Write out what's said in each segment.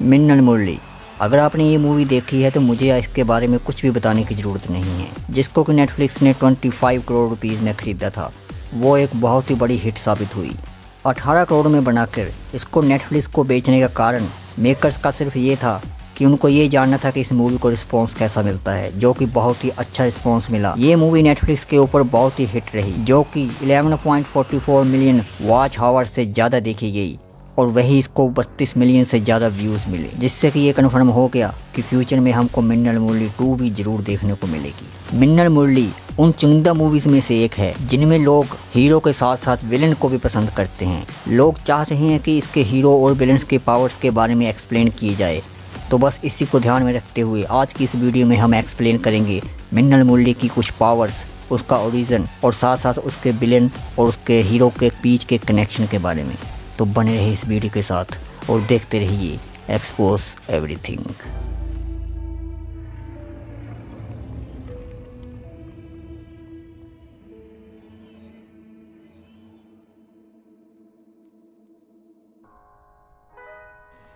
मिन्नल मुरली। अगर आपने ये मूवी देखी है तो मुझे इसके बारे में कुछ भी बताने की ज़रूरत नहीं है। जिसको कि नेटफ्लिक्स ने 25 करोड़ रुपीज़ में ख़रीदा था, वो एक बहुत ही बड़ी हिट साबित हुई। 18 करोड़ में बनाकर इसको नेटफ्लिक्स को बेचने का कारण मेकर्स का सिर्फ ये था कि उनको ये जानना था कि इस मूवी को रिस्पॉन्स कैसा मिलता है, जो कि बहुत ही अच्छा रिस्पॉन्स मिला। ये मूवी नेटफ्लिक्स के ऊपर बहुत ही हिट रही, जो कि 11.44 मिलियन वॉच आवर्स से ज़्यादा देखी गई और वही इसको 32 मिलियन से ज़्यादा व्यूज़ मिले, जिससे कि ये कन्फर्म हो गया कि फ्यूचर में हमको मिन्नल मुरली 2 भी ज़रूर देखने को मिलेगी। मिन्नल मुरली उन चुनिंदा मूवीज़ में से एक है जिनमें लोग हीरो के साथ साथ विलन को भी पसंद करते हैं। लोग चाह रहे हैं कि इसके हीरो और विलन्स के पावर्स के बारे में एक्सप्लेन किए जाए, तो बस इसी को ध्यान में रखते हुए आज की इस वीडियो में हम एक्सप्लेन करेंगे मिन्नल मुरली की कुछ पावर्स, उसका ओरिजिन और साथ साथ उसके विलन और उसके हीरो के बीच के कनेक्शन के बारे में। तो बने रहे इस वीडियो के साथ और देखते रहिए एक्सपोज एवरीथिंग।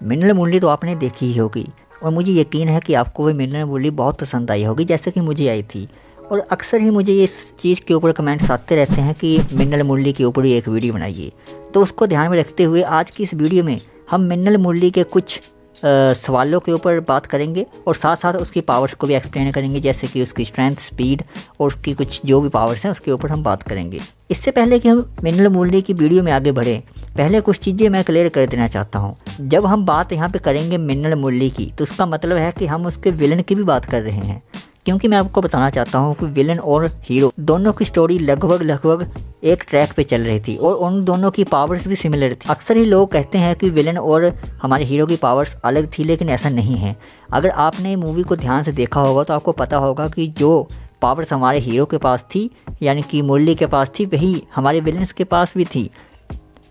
मिन्नल मुरली तो आपने देखी ही होगी और मुझे यकीन है कि आपको वो मिन्नल मुरली बहुत पसंद आई होगी, जैसे कि मुझे आई थी। और अक्सर ही मुझे इस चीज़ के ऊपर कमेंट्स आते रहते हैं कि मिन्नल मुरली के ऊपर ही एक वीडियो बनाइए। तो उसको ध्यान में रखते हुए आज की इस वीडियो में हम मिन्नल मुरली के कुछ सवालों के ऊपर बात करेंगे और साथ साथ उसकी पावर्स को भी एक्सप्लेन करेंगे, जैसे कि उसकी स्ट्रेंथ, स्पीड और उसकी कुछ जो भी पावर्स हैं उसके ऊपर हम बात करेंगे। इससे पहले कि हम मिन्नल मुरली की वीडियो में आगे बढ़ें, पहले कुछ चीज़ें मैं क्लियर कर देना चाहता हूँ। जब हम बात यहाँ पे करेंगे मिन्नल मुरली की, तो उसका मतलब है कि हम उसके विलन की भी बात कर रहे हैं, क्योंकि मैं आपको बताना चाहता हूँ कि विलन और हीरो दोनों की स्टोरी लगभग एक ट्रैक पे चल रही थी और उन दोनों की पावर्स भी सिमिलर थी। अक्सर ही लोग कहते हैं कि विलन और हमारे हीरो की पावर्स अलग थी, लेकिन ऐसा नहीं है। अगर आपने मूवी को ध्यान से देखा होगा तो आपको पता होगा कि जो पावर्स हमारे हीरो के पास थी, यानी कि मुरली के पास थी, वही हमारे विलन्स के पास भी थी।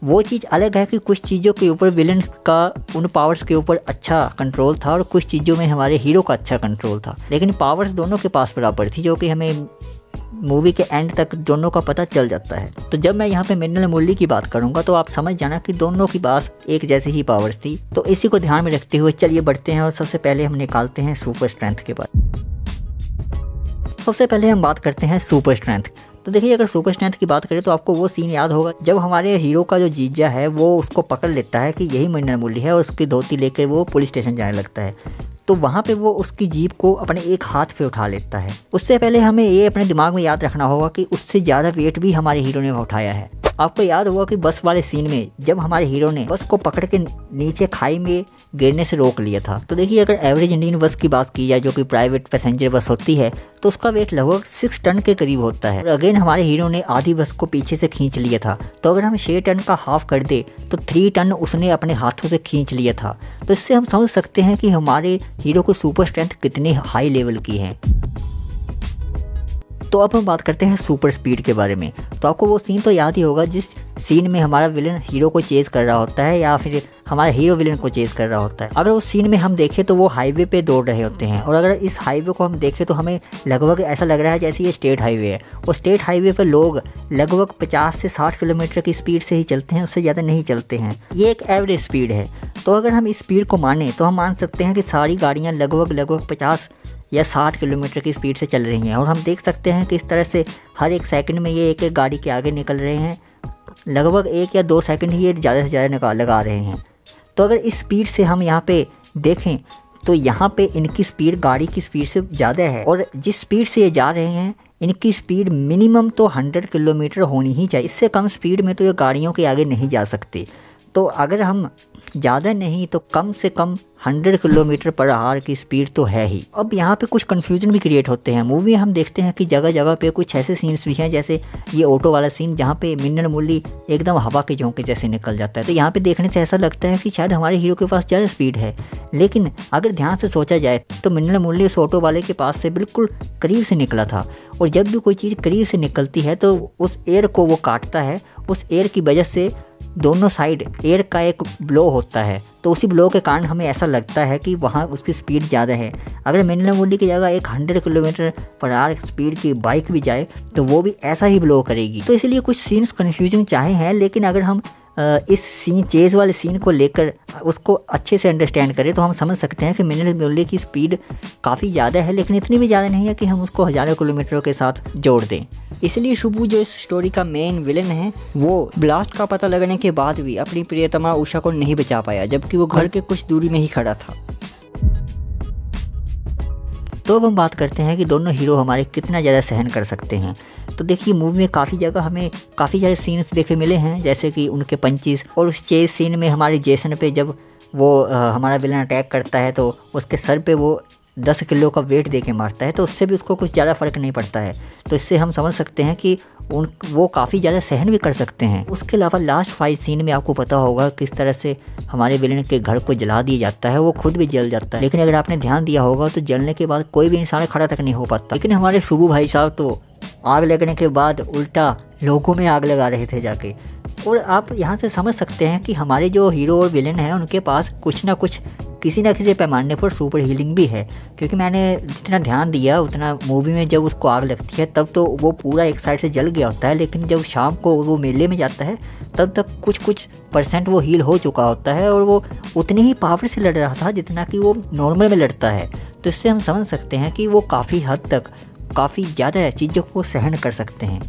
वो चीज़ अलग है कि कुछ चीज़ों के ऊपर विलन का उन पावर्स के ऊपर अच्छा कंट्रोल था और कुछ चीज़ों में हमारे हीरो का अच्छा कंट्रोल था, लेकिन पावर्स दोनों के पास बराबर थी, जो कि हमें मूवी के एंड तक दोनों का पता चल जाता है। तो जब मैं यहाँ पे मिन्नल मुरली की बात करूँगा तो आप समझ जाना कि दोनों के पास एक जैसी ही पावर्स थी। तो इसी को ध्यान में रखते हुए चलिए बढ़ते हैं और सबसे पहले हम निकालते हैं सुपर स्ट्रेंथ के बारे में। सबसे पहले हम बात करते हैं सुपर स्ट्रेंथ। तो देखिए, अगर सुपर स्ट्रेंथ की बात करें तो आपको वो सीन याद होगा जब हमारे हीरो का जो जीजा है वो उसको पकड़ लेता है कि यही मिन्नल मुरली है और उसकी धोती लेकर वो पुलिस स्टेशन जाने लगता है। तो वहाँ पे वो उसकी जीप को अपने एक हाथ पे उठा लेता है। उससे पहले हमें ये अपने दिमाग में याद रखना होगा कि उससे ज़्यादा वेट भी हमारे हीरो ने उठाया है। आपको याद होगा कि बस वाले सीन में जब हमारे हीरो ने बस को पकड़ के नीचे खाई में गिरने से रोक लिया था। तो देखिए, अगर एवरेज इंडियन बस की बात की जाए, जो कि प्राइवेट पैसेंजर बस होती है, तो उसका वेट लगभग 6 टन के करीब होता है। और अगेन हमारे हीरो ने आधी बस को पीछे से खींच लिया था। तो अगर हम 6 टन का हाफ कर दे तो 3 टन उसने अपने हाथों से खींच लिया था। तो इससे हम समझ सकते हैं कि हमारे हीरो को सुपर स्ट्रेंथ कितनी हाई लेवल की है। तो अब हम बात करते हैं सुपर स्पीड के बारे में। तो आपको वो सीन तो याद ही होगा जिस सीन में हमारा विलन हीरो को चेज़ कर रहा होता है या फिर हमारा हीरो विलन को चेज़ कर रहा होता है। अगर उस सीन में हम देखें तो वो हाईवे पे दौड़ रहे होते हैं और अगर इस हाईवे को हम देखें तो हमें लगभग ऐसा लग रहा है जैसे ये स्टेट हाईवे है। और स्टेट हाईवे पर लोग लगभग 50 से 60 किलोमीटर की स्पीड से ही चलते हैं, उससे ज़्यादा नहीं चलते हैं। ये एक एवरेज स्पीड है। तो अगर हम इस स्पीड को माने तो हम मान सकते हैं कि सारी गाड़ियाँ लगभग 50 या 60 किलोमीटर की स्पीड से चल रही हैं। और हम देख सकते हैं कि इस तरह से हर एक सेकंड में ये एक एक गाड़ी के आगे निकल रहे हैं। लगभग 1 या 2 सेकंड ही ये ज़्यादा से ज़्यादा लगा रहे हैं। तो अगर इस स्पीड से हम यहाँ पे देखें तो यहाँ पे इनकी स्पीड गाड़ी की स्पीड से ज़्यादा है और जिस स्पीड से ये जा रहे हैं इनकी स्पीड मिनिमम तो 100 किलोमीटर होनी ही चाहिए। इससे कम स्पीड में तो ये गाड़ियों के आगे नहीं जा सकते। तो अगर हम ज़्यादा नहीं तो कम से कम 100 किलोमीटर पर आवर की स्पीड तो है ही। अब यहाँ पे कुछ कन्फ्यूजन भी क्रिएट होते हैं। मूवी हम देखते हैं कि जगह जगह पे कुछ ऐसे सीन्स भी हैं, जैसे ये ऑटो वाला सीन जहाँ पे मिन्नल मुरली एकदम हवा के झोंके जैसे निकल जाता है। तो यहाँ पे देखने से ऐसा लगता है कि शायद हमारे हीरो के पास ज़्यादा स्पीड है, लेकिन अगर ध्यान से सोचा जाए तो मिन्नल मुरली उस ऑटो वाले के पास से बिल्कुल करीब से निकला था। और जब भी कोई चीज़ करीब से निकलती है तो उस एयर को वो काटता है। उस एयर की वजह से दोनों साइड एयर का एक ब्लो होता है, तो उसी ब्लो के कारण हमें ऐसा लगता है कि वहाँ उसकी स्पीड ज़्यादा है। अगर मिन्नल मुरली की जगह एक 100 किलोमीटर पर आवर स्पीड की बाइक भी जाए तो वो भी ऐसा ही ब्लो करेगी। तो इसलिए कुछ सीन्स कन्फ्यूजिंग चाहे हैं, लेकिन अगर हम इस सीन चेज़ वाले सीन को लेकर उसको अच्छे से अंडरस्टैंड करें तो हम समझ सकते हैं कि मिनरल मुरली की स्पीड काफ़ी ज़्यादा है, लेकिन इतनी भी ज़्यादा नहीं है कि हम उसको हज़ारों किलोमीटरों के साथ जोड़ दें। इसलिए शुभू जो इस स्टोरी का मेन विलन है वो ब्लास्ट का पता लगने के बाद भी अपनी प्रियतमा उषा को नहीं बचा पाया, जबकि वो घर के कुछ दूरी में ही खड़ा था। तो अब हम बात करते हैं कि दोनों हीरो हमारे कितना ज़्यादा सहन कर सकते हैं। तो देखिए मूवी में काफ़ी जगह हमें काफ़ी सारे सीन्स देखे मिले हैं, जैसे कि उनके पंचेस और उस चेज सीन में हमारे जेसन पे जब वो हमारा विलन अटैक करता है तो उसके सर पे वो 10 किलो का वेट दे के मारता है, तो उससे भी उसको कुछ ज़्यादा फ़र्क नहीं पड़ता है। तो इससे हम समझ सकते हैं कि वो काफ़ी ज़्यादा सहन भी कर सकते हैं। उसके अलावा लास्ट फाइट सीन में आपको पता होगा किस तरह से हमारे विलन के घर को जला दिया जाता है, वो खुद भी जल जाता है। लेकिन अगर आपने ध्यान दिया होगा तो जलने के बाद कोई भी इंसान खड़ा तक नहीं हो पाता। लेकिन हमारे शुभू भाई साहब तो आग लगने के बाद उल्टा लोगों में आग लगा रहे थे जाके। और आप यहाँ से समझ सकते हैं कि हमारे जो हीरो और विलन हैं उनके पास कुछ ना कुछ किसी न किसी पैमाने पर सुपर हीलिंग भी है, क्योंकि मैंने जितना ध्यान दिया उतना मूवी में जब उसको आग लगती है तब तो वो पूरा एक साइड से जल गया होता है, लेकिन जब शाम को वो मेले में जाता है तब तक कुछ % वो हील हो चुका होता है और वो उतनी ही पावर से लड़ रहा था जितना कि वो नॉर्मल में लड़ता है। तो इससे हम समझ सकते हैं कि वो काफ़ी हद तक काफ़ी ज़्यादा चीज़ों को सहन कर सकते हैं।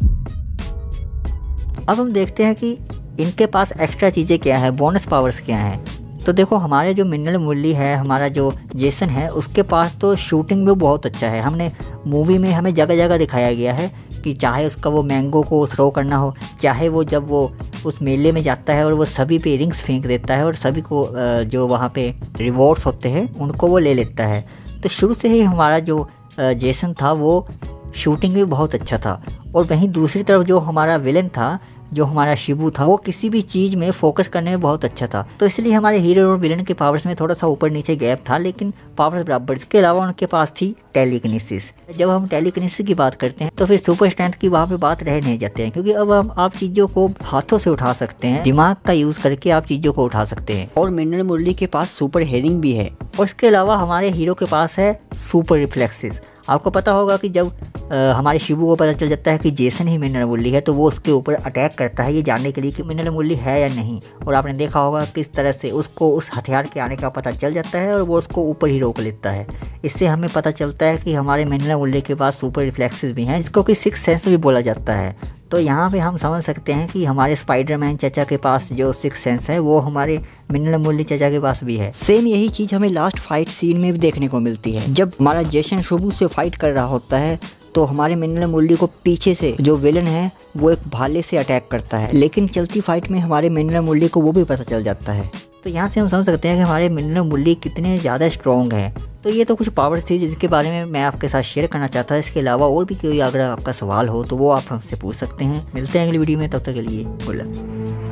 अब हम देखते हैं कि इनके पास एक्स्ट्रा चीज़ें क्या है, बोनस पावर्स क्या हैं। तो देखो हमारे जो मिनरल मुरली है, हमारा जो जेसन है, उसके पास तो शूटिंग भी बहुत अच्छा है। हमने मूवी में हमें जगह जगह दिखाया गया है कि चाहे उसका वो मैंगो को थ्रो करना हो, चाहे वो जब वो उस मेले में जाता है और वो सभी पे रिंग्स फेंक देता है और सभी को जो वहाँ पे रिवॉर्ड्स होते हैं उनको वो ले लेता है। तो शुरू से ही हमारा जो जेसन था वो शूटिंग भी बहुत अच्छा था। और वहीं दूसरी तरफ जो हमारा विलन था, जो हमारा शिबू था, वो किसी भी चीज़ में फोकस करने में बहुत अच्छा था। तो इसलिए हमारे हीरो और विलन के पावर्स में थोड़ा सा ऊपर नीचे गैप था, लेकिन पावर्स बराबर। इसके अलावा उनके पास थी टेलीकिनेसिस। जब हम टेलीकिनेसिस की बात करते हैं तो फिर सुपर स्ट्रेंथ की वहाँ पे बात रह नहीं जाते हैं, क्योंकि अब आप चीज़ों को हाथों से उठा सकते हैं, दिमाग का यूज़ करके आप चीज़ों को उठा सकते हैं। और मिनरल मुरली के पास सुपर हेयरिंग भी है। और इसके अलावा हमारे हीरो के पास है सुपर रिफ्लेक्सेस। आपको पता होगा कि जब हमारे शिबू को पता चल जाता है कि जेसन ही मिनरल मुरली है तो वो उसके ऊपर अटैक करता है ये जानने के लिए कि मिनरल मुरली है या नहीं। और आपने देखा होगा किस तरह से उसको उस हथियार के आने का पता चल जाता है और वो उसको ऊपर ही रोक लेता है। इससे हमें पता चलता है कि हमारे मिनरल मुरली के पास सुपर रिफ्लेक्सेस भी हैं, जिसको कि 6th सेंस भी बोला जाता है। तो यहाँ पे हम समझ सकते हैं कि हमारे स्पाइडरमैन चाचा के पास जो 6th सेंस है वो हमारे मिनरल मुरली चाचा के पास भी है। सेम यही चीज़ हमें लास्ट फाइट सीन में भी देखने को मिलती है। जब हमारा जेसन शुभू से फाइट कर रहा होता है तो हमारे मिनरल मुरली को पीछे से जो विलन है वो एक भाले से अटैक करता है, लेकिन चलती फाइट में हमारे मिनरल मुरली को वो भी पता चल जाता है। तो यहाँ से हम समझ सकते हैं कि हमारे मिनरल मुरली कितने ज़्यादा स्ट्रॉन्ग हैं। तो ये तो कुछ पावर्स थी जिसके बारे में मैं आपके साथ शेयर करना चाहता हूँ। इसके अलावा और भी कोई अगर आपका सवाल हो तो वो आप हमसे पूछ सकते हैं। मिलते हैं अगली वीडियो में, तब तक के लिए गुड लक।